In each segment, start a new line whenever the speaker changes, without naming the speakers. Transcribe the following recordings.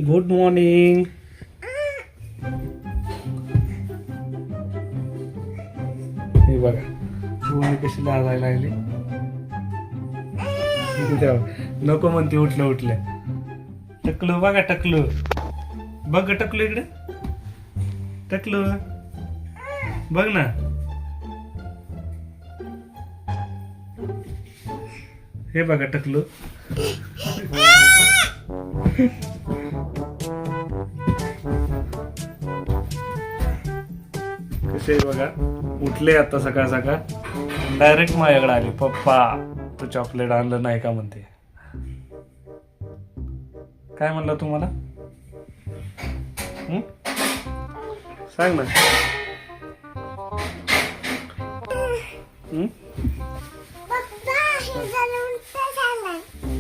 Good morning. हे बघा भूमी कशी लाजायला लागली. नको म्हणते उठलं उठलं. टकलू बघा टकलू. बघ टकलू इकडे. टकलू बघ ना. हे बघा टकलू. कसे बघा उठले आता सकाळ सकाळ डायरेक्ट माझ्याकडे आले. पप्पा तू चॉकलेट आणलं नाही का म्हणते. काय म्हणलं तुम्हाला सांग ना.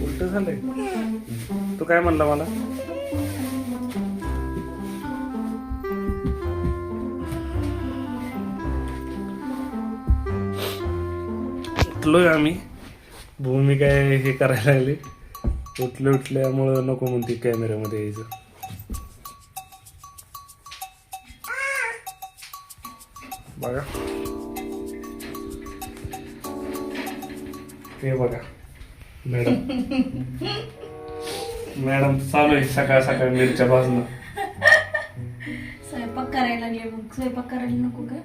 उलट झालंय. तू काय म्हणला मला. उठलोय आम्ही. भूमी काय हे करायला लागली. उठल्यामुळं नको म्हणते कॅमेऱ्यामध्ये यायचं. बघा हे बघा मॅडम चालू आहे सकाळ सकाळ मिरच्या भाजणं.
स्वयंपाक करायला लागले. मग स्वयंपाक करायला नको का.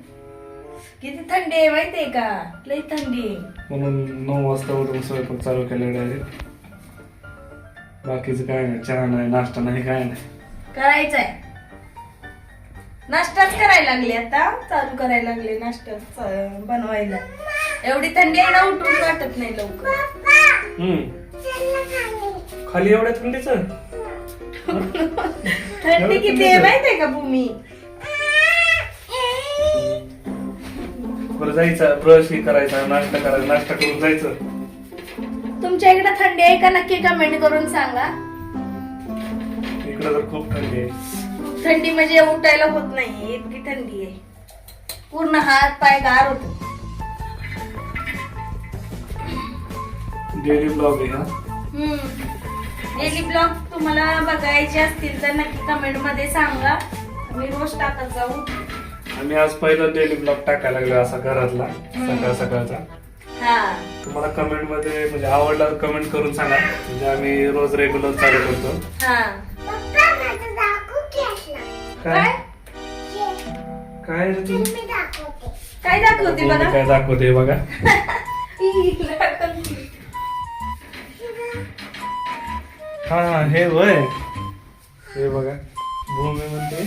किती थंडी आहे माहितीये का. लई थंडी आहे
म्हणून 9 वाजता उठून स्वयंपाक चालू केला डायरेक्ट. बाकीचं काय नाही. चहा नाही नाश्ता नाही काय नाही.
करायचंय. नाश्ताच करायला लागले आता. चालू करायला लागले नाश्ता बनवायला. एवढी थंडी आहे ना उठून वाटत नाही लवकर.
खाली एवढ्या थंडीच.
थंडी किती आहे माहितीये का भूमी.
बरं जायचं ब्रश ही करायचा नाश्ता करायचा. नाश्ता करून जायचं.
तुमच्या इकडे थंडी आहे का नक्की कमेंट करून सांगा.
इकडे तर खूप थंडी आहे.
थंडी म्हणजे उठायला होत नाही इतकी थंडी आहे. पूर्ण हात पाय गार होत.
डेली ब्लॉग आहे हा.
डेली ब्लॉग तुम्हाला बघायचे असतील तर नक्की कमेंट मध्ये सांगा. मी रोज टाकत जाऊ.
आम्ही आज पहिला डेली ब्लॉग टाकायला लागलो असा घरातला सकाळ सकाळचा.
हा
तुम्हाला कमेंट मध्ये म्हणजे आवडला कमेंट करून सांगा. म्हणजे आम्ही रोज रेग्युलर चालू करतो.
हा
काय काय रे तू.
काय दाखवते बघा.
काय दाखवते बघा. हा हे वय हे बघा भूमी म्हणते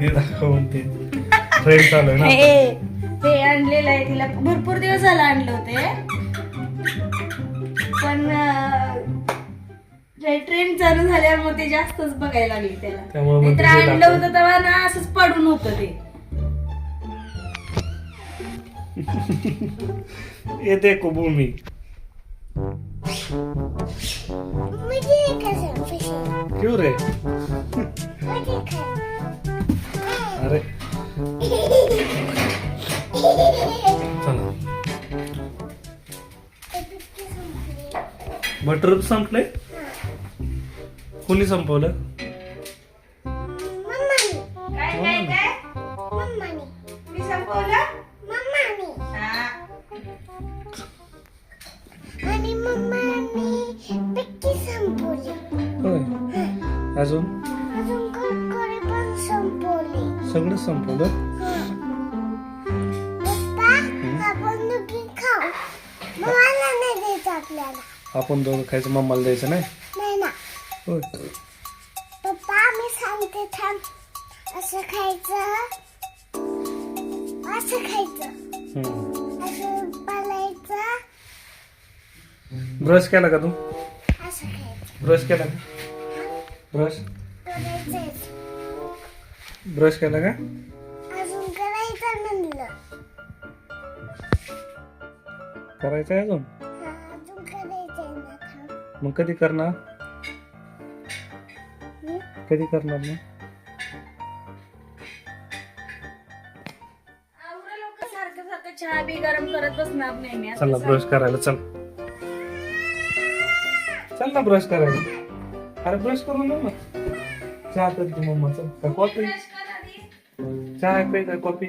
हे दाखव म्हणते. ट्रेन चालू आहे ना.
हे आणलेलं आहे तिला. भरपूर दिवस झाला आणलं होते पण ट्रेन चालू झाल्यामुळे ते जास्तच बघायला लागली त्याला.
त्यामुळे
नाहीतर आणलं होतं तेव्हा ना असंच पडून होतं ते.
ये देखो भूमी. क्यों रे. अरे चला बटर संपलंय. कोणी संपवलं.
काय काय काय मी संपवलं. हा.
आणि मम्माने पिक्की संपवली.
होय अजून
अजून कुरकुरे पण संपवली.
सगळं संपवलं.
पप्पा आपण दोघी खाऊ. मम्माला नाही द्यायचं आपल्याला.
आपण दोघं खायचं मम्माला द्यायचं नाही.
नाही ना
होय
पप्पा मी सांगते थांब. असं खायचं असं खायचं असं पालायचं.
ब्रश केला का तू.
असं खायचं.
ब्रश केला का. ब्रश
करायचं
ब्रश केला का.
अजून करायचं म्हणलं.
करायचं आहे अजून.
अजून करायचंय ना थांब.
मग कधी करणार. कधी करणार मग.
लोक सारखं सारखं चहा बी गरम करत बसणार नाही मी.
चला ब्रश करायला चल. चल ना ब्रश करायला. अरे ब्रश करून दे ना. चहा करते मम्मा. चल का कॉफी?
ब्रश कर आधी.
चहा प्यायचा कॉफी?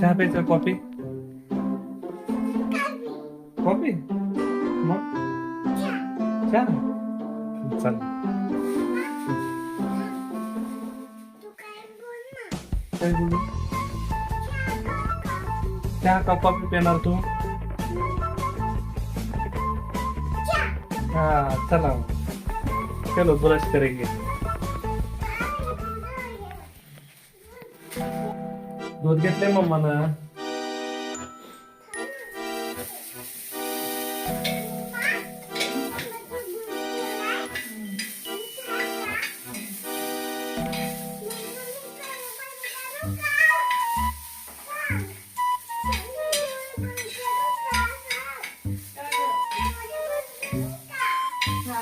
चहा प्यायचा कॉफी? कॉफी मग चहा. चल
तू काय बोल ना.
काय बोलू? चहा का कॉफी पिणार तू? हाँ चला चलो ब्रश करेंगे. दूध घेतले मम्मानं.
हा.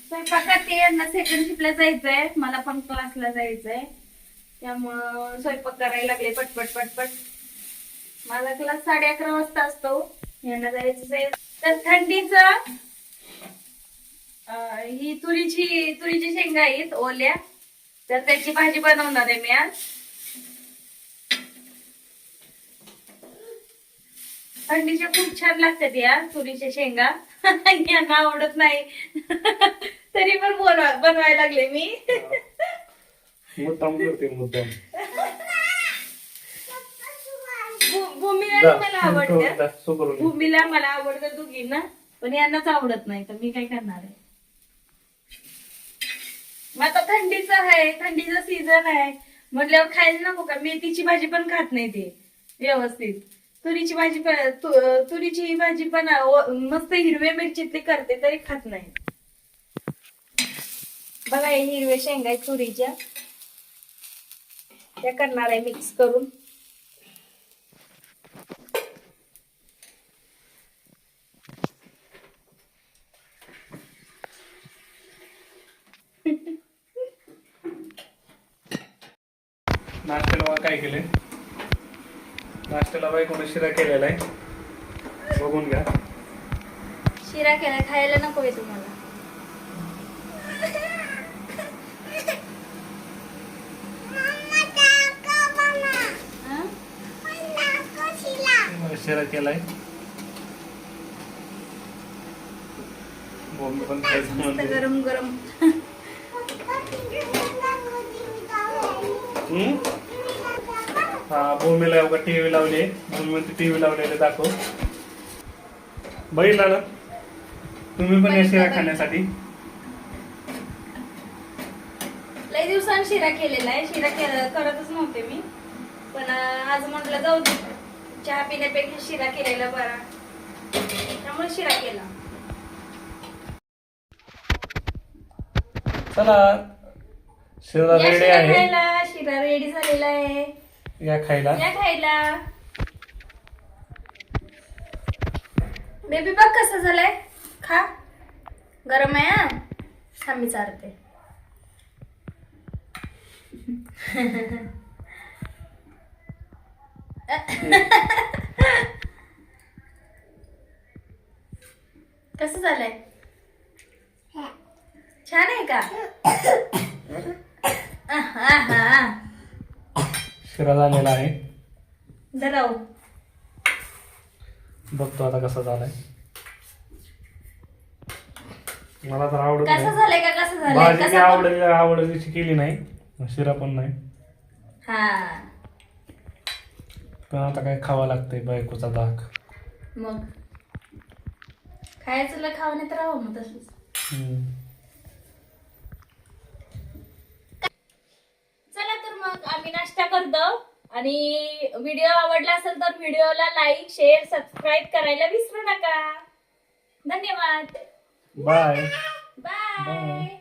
स्वयंपाकात यांना सेकंड शिपला जायचंय, मला पण क्लासला जायचंय, त्यामुळं स्वयंपाक करायला लागले पटपट पटपट. माझा क्लास 11:30 वाजता असतो, यांना जायचं. तर थंडीच ही तुरीची शेंगा आहेत ओल्या, तर त्याची भाजी बनवणार आहे मी आज. थंडीच्या खूप छान लागतात या तुरीच्या शेंगा. यांना आवडत नाही तरी पण बनवायला लागले मी.
मुद्दाम करते मुद्दाम.
भूमीला मला आवडतं,
जा, सोबत.
भूमीला मला आवडतं दोघींना, पण यांनाच आवडत नाही, तर मी काय करणार आहे. मग आता थंडीचं आहे, थंडीचा सीझन आहे म्हटल्यावर खायला नको का. मेथीची भाजी पण खात नाही ते व्यवस्थित. तुरीची भाजी पण मस्त हिरव्या मिरचीतली करते तरी खात नाही. बघा हे हिरव्या शेंगा आहेत तुरीच्या, त्या करणार आहे मिक्स करून.
नाश्त्याला काय केले? नाश्त्याला बाई कोणी शिरा केलेला आहे, बघून घ्या.
शिरा केला, खायला नको आहे तुम्हाला. हा?
शिरा केलाय. मम्मी पण खायचं
मस्त
म्हणते.
गरम गरम.
हा भूमीला टीव्ही लावली. भूमी टीव्ही लावलेले दाखव. बघितला ना तुम्ही पण या शिरा खाण्यासाठी.
लई दिवसांनी शिरा केलेला आहे. शिरा करतच नव्हते मी, पण आज म्हटलं जाऊ दे, चहा पिण्यापेक्षा शिरा केलेला बरा, त्यामुळे शिरा केला.
चला शिरा
या
रेडी
शिरा
आहे.
खायला. शिरा रेडी झालेला आहे,
या खायला.
या खायला. बेबी बघ कसं झालंय, खा. गरम आहे हा, खा, मी चारते. कसं झालंय? छान आहे का?
शिरा झालेला आहे.
जराव
बघतो आता कसा झालाय. मला तर आवडत
कसं
नाही.
झालंय का, कसं झालंय,
भाजी मी
कसं
आवडीची केली नाही, शिरा पण नाही.
हा
पण आता काय खावं लागतंय, बायकोचा धाक.
मग खायचं खावं नाही तर राहावं मग तसंच. चला तर मग आम्ही नाश्ता करतो, आणि व्हिडिओ आवडला असेल तर व्हिडिओला लाईक, शेअर, सबस्क्राईब करायला विसरू नका. धन्यवाद.
बाय.
बाय.